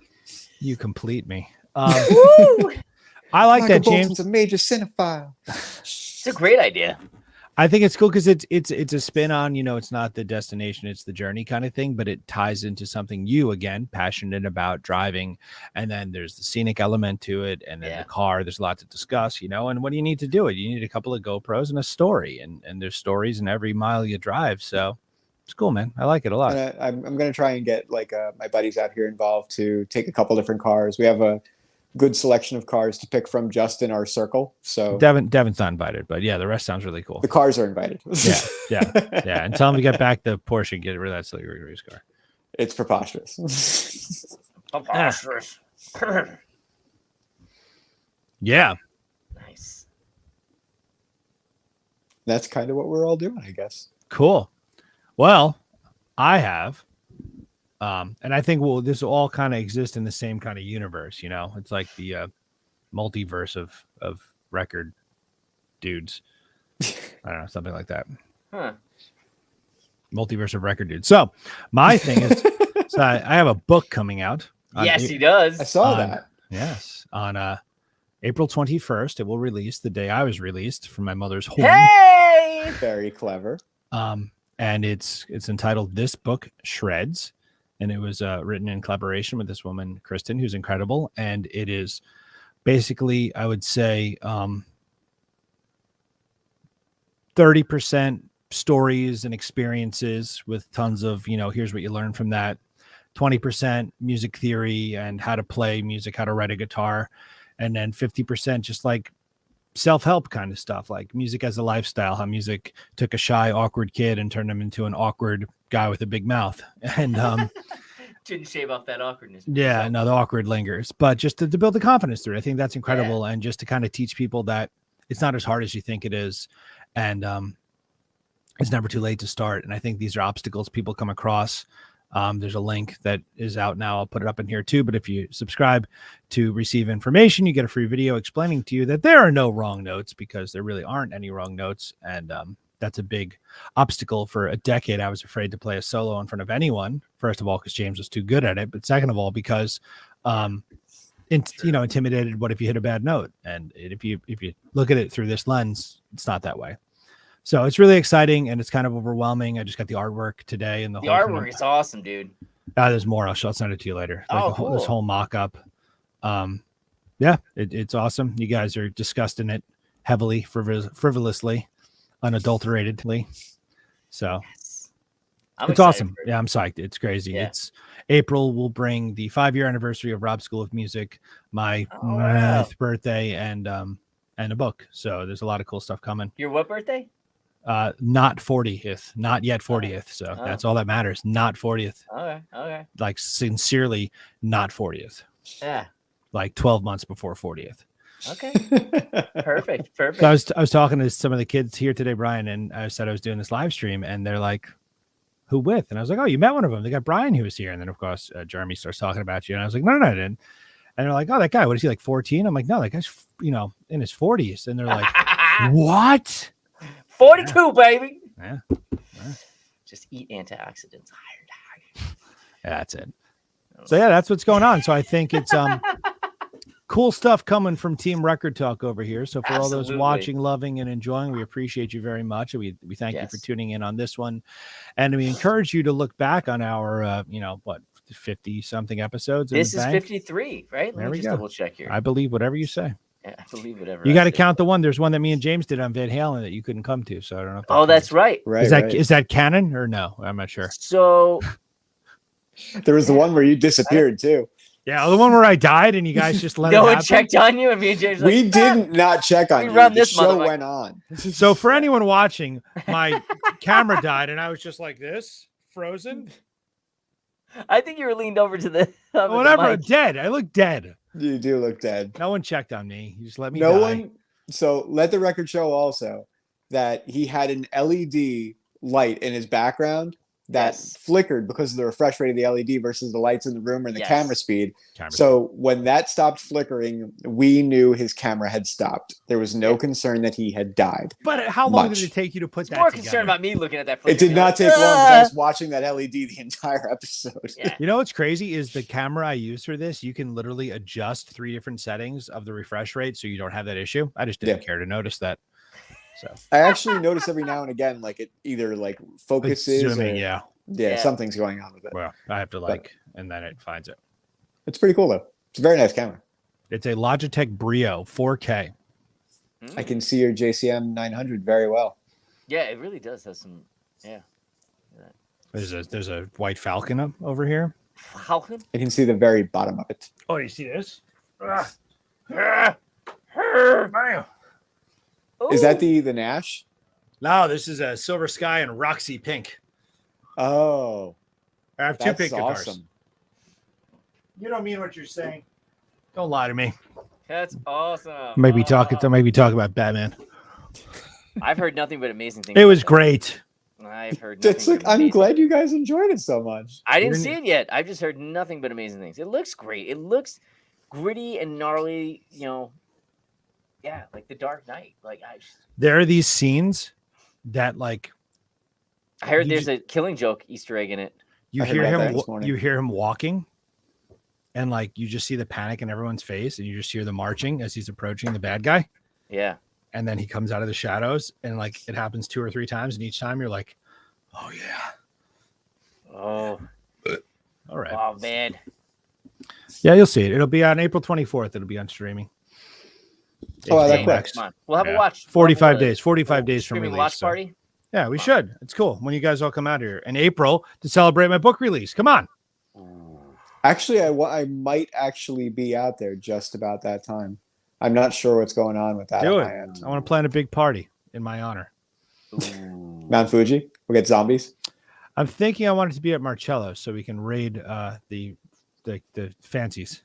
You complete me. I like that, James. Bolton's a major cinephile. It's a great idea. I think it's cool because it's a spin on, it's not the destination, it's the journey kind of thing, but it ties into something you, again, passionate about driving. And then there's the scenic element to it. And then the car, there's a lot to discuss, and what do you need to do it? You need a couple of GoPros and a story, and there's stories in every mile you drive. So it's cool, man. I like it a lot. And I'm going to try and get like my buddies out here involved to take a couple different cars. We have a good selection of cars to pick from just in our circle. So Devin's not invited, but yeah, the rest sounds really cool. The cars are invited. Yeah. And tell him to get back the Porsche and get rid of that silly race car. It's preposterous. Preposterous. Yeah. Nice. That's kind of what we're all doing, I guess. Cool. Well, I have, and I think this will all kind of exist in the same kind of universe. It's like the multiverse of record dudes. I don't know, something like that. Huh. Multiverse of record dudes. So my thing is, so I have a book coming out. Yes, he does. I saw that. Yes, on April 21st, it will release the day I was released from my mother's home. Hey, very clever. And it's entitled "This Book Shreds," and it was written in collaboration with this woman, Kristen, who's incredible. And it is basically, I would say, 30% stories and experiences with tons of, here's what you learn from that. 20% music theory and how to play music, how to write a guitar, and then 50% just like self-help kind of stuff, like music as a lifestyle, how music took a shy, awkward kid and turned him into an awkward guy with a big mouth. And didn't shave off that awkwardness. Yeah, no, the awkward lingers, but just to build the confidence through it. I think that's incredible. And just to kind of teach people that it's not as hard as you think it is. And it's never too late to start. And I think these are obstacles people come across. There's a link that is out now. I'll put it up in here too. But if you subscribe to receive information, you get a free video explaining to you that there are no wrong notes, because there really aren't any wrong notes. And that's a big obstacle. For a decade, I was afraid to play a solo in front of anyone. First of all, because James was too good at it. But second of all, because intimidated. What if you hit a bad note? And if you look at it through this lens, it's not that way. So it's really exciting and it's kind of overwhelming. I just got the artwork today, and the whole artwork is awesome, dude. There's more. I'll send it to you later. Cool. This whole mock-up. It's awesome. You guys are discussing it heavily, frivolously, unadulteratedly. So it's awesome. Yeah, I'm psyched. It's crazy. Yeah. It's April will bring the 5-year anniversary of Rob School of Music, my 9th birthday, and a book. So there's a lot of cool stuff coming. Your what birthday? Not 40th, not yet 40th. So that's all that matters. Not 40th. Okay. Like sincerely not 40th. Yeah. Like 12 months before 40th. Okay. Perfect. So I was talking to some of the kids here today, Brian, and I said I was doing this live stream, and they're like, who with? And I was like, oh, you met one of them. They got Brian who was here. And then of course, Jeremy starts talking about you. And I was like, no, I didn't. And they're like, oh, that guy, what is he, like 14? I'm like, no, that guy's, in his 40s. And they're like, what? 42, baby. Yeah. Just eat antioxidants. Yeah, that's it. So yeah, that's what's going on. So I think it's cool stuff coming from Team Record Talk over here. So for all those watching, loving, and enjoying, we appreciate you very much. We thank you for tuning in on this one. And we encourage you to look back on our, 50 something episodes. This is 53, right? Let me just double check here. I believe whatever you say. Yeah, I believe whatever. You got to count the one. There's one that me and James did on Van Halen that you couldn't come to. So I don't know. That's right. Is that canon or no? I'm not sure. So there was the one where you disappeared too. Yeah, the one where I died and you guys just let no it one happen. checked on you, and me and James. We did not check on you. The show went on. So for anyone watching, my camera died and I was just like this, frozen. I think you were leaned over to the. Whatever, dead. I look dead. You do look dead. No one checked on me. You just let me die. So let the record show also that he had an LED light in his background that flickered because of the refresh rate of the LED versus the lights in the room and the camera speed. So when that stopped flickering, we knew his camera had stopped. There was no concern that he had died. But how long did it take you to put that more together? Concerned about me looking at that. It did not take long because I was watching that LED the entire episode. Yeah. You know what's crazy is the camera I use for this, you can literally adjust 3 different settings of the refresh rate so you don't have that issue. I just didn't care to notice that. So I actually notice every now and again, like it either like focuses zooming, something's going on with it. Well, I have to and then it finds it. It's pretty cool though. It's a very nice camera. It's a Logitech Brio 4K. I can see your JCM 900 very well. Yeah, it really does have some. Yeah. There's a white Falcon over here. Falcon? I can see the very bottom of it. Oh, you see this? Is that the Nash? No, this is a Silver Sky and Roxy Pink. Oh, I have two pink guitars. Awesome. You don't mean what you're saying. Don't lie to me. That's awesome. Maybe talk about Batman. I've heard nothing but amazing things. It was great. I've heard nothing. I'm glad you guys enjoyed it so much. I didn't see it yet. I've just heard nothing but amazing things. It looks great. It looks gritty and gnarly, yeah, like the Dark Knight. There are these scenes that like I heard there's a Killing Joke Easter egg in it. You hear him walking, and like you just see the panic in everyone's face, and you just hear the marching as he's approaching the bad guy. Yeah. And then he comes out of the shadows, and like it happens 2 or 3 times, and each time you're like, oh yeah. Oh. All right. Oh man. Yeah, you'll see it. It'll be on April 24th. It'll be on streaming. That quick. Come on. We'll have a watch. 45 days. 45 days from release. Watch party. Yeah, we should. It's cool when you guys all come out here in April to celebrate my book release. Come on. Actually, I might actually be out there just about that time. I'm not sure what's going on with that. Do it. I want to plan a big party in my honor. Mount Fuji. We'll get zombies. I'm thinking I want it to be at Marcello's so we can raid the fancies.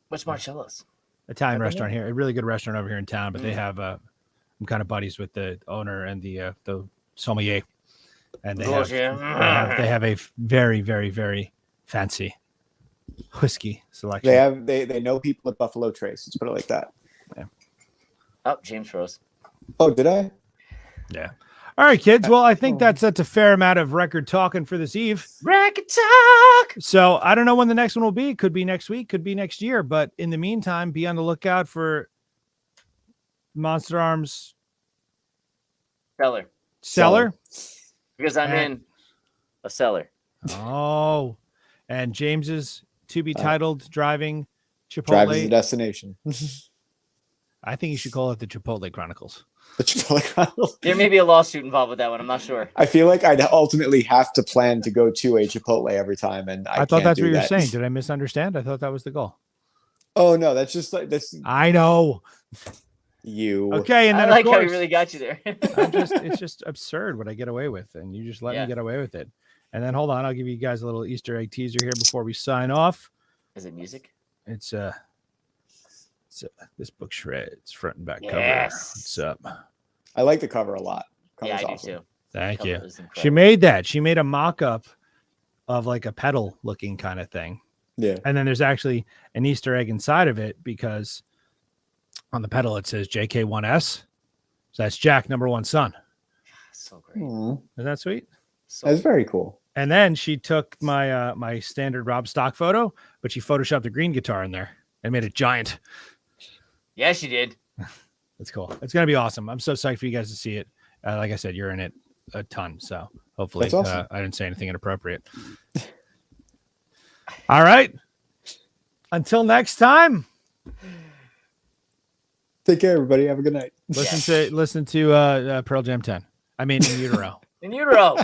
What's Marcello's? Italian restaurant here. A really good restaurant over here in town, but they have I'm kind of buddies with the owner and the sommelier, and they have a very, very, very fancy whiskey selection. They know people at Buffalo Trace. Let's put it like that. Yeah. Oh, James froze. Oh, did I? Yeah. All right, kids. Well, I think that's a fair amount of record talking for this eve. Record talk. So I don't know when the next one will be. Could be next week. Could be next year. But in the meantime, be on the lookout for Monster Arms Cellar. Because I'm in a cellar. Oh, and James's to be titled driving Chipotle. Driving the destination. I think you should call it the Chipotle Chronicles. The Chipotle Chronicles. There may be a lawsuit involved with that one. I'm not sure. I feel like I'd ultimately have to plan to go to a Chipotle every time, and I thought that's what you were saying. Did I misunderstand? I thought that was the goal. Oh no, that's just like this. I know. You okay? And then I like of course, how he really got you there. it's just absurd what I get away with, and you just let me get away with it. And then hold on, I'll give you guys a little Easter egg teaser here before we sign off. Is it music? It's this book shreds front and back cover. What's up? I like the cover a lot. Cover's awesome. Do too. Thank you. She made that. She made a mock-up of like a pedal looking kind of thing. Yeah. And then there's actually an Easter egg inside of it because on the pedal it says JK1S. So that's Jack, number 1 son. So great. Aww. Isn't that sweet? That's very cool. And then she took my my standard Rob stock photo, but she photoshopped a green guitar in there and made it giant. Yeah, she did. That's cool. It's going to be awesome. I'm so psyched for you guys to see it. Like I said, you're in it a ton. So hopefully awesome. I didn't say anything inappropriate. All right. Until next time. Take care, everybody. Have a good night. Listen to Pearl Jam 10. I mean, In Utero. In Utero.